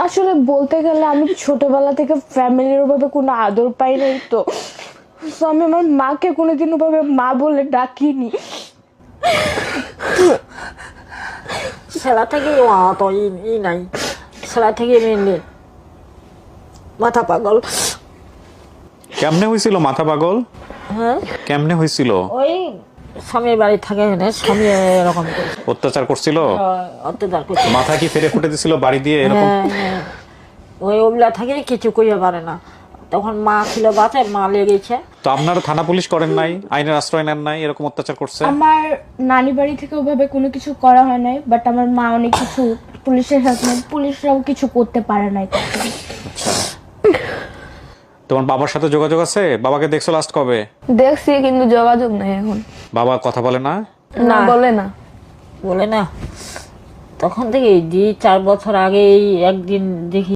আসলে বলতে গেলে আমি ছোটবেলা থেকে ফ্যামিলির ওভাবে কোনো আদর পাই নাই, তো আমি আমার মাকে কোনোদিন ওভাবে মা বলে ডাকিনি। ছেলা থেকে অত ই নাই, ছেলা থেকে মেনলি মাথা পাগল। কেমনে হয়েছিল মাথা পাগল? হ্যাঁ, কেমনে হয়েছিল? ওই স্বামীর বাড়ি থাকে না, স্বামী এরকম করছে, অত্যাচার করছিল? অত্যাচার করছে। মাথা কি ফেরে ফুটে দিছিল বাড়ি দিয়ে এরকম? হ্যাঁ হ্যাঁ, ওই ওগুলা থাকে কিছু কইতে পারে না। তখন মা ছিল বাচ্চা, মা লেগেছে। তো আপনারা থানা পুলিশ করেন নাই, আইনের আশ্রয় নেন নাই, এরকম অত্যাচার করছে? আমার নানি বাড়ি থেকে ওভাবে কোনো কিছু করা হয় নাই, বাট আমার মা অনেক কিছু পুলিশের সাথে, পুলিশরাও কিছু করতে পারে নাই তখন। তোমার বাবার সাথে যোগাযোগ আছে? বাবাকে দেখছো লাস্ট কবে? দেখছি কিন্তু যোগাযোগ নাই এখন। বাবা কথা বলে না? না, বলে না। বলে না, তখন থেকে 4 বছর আগে একদিন দেখি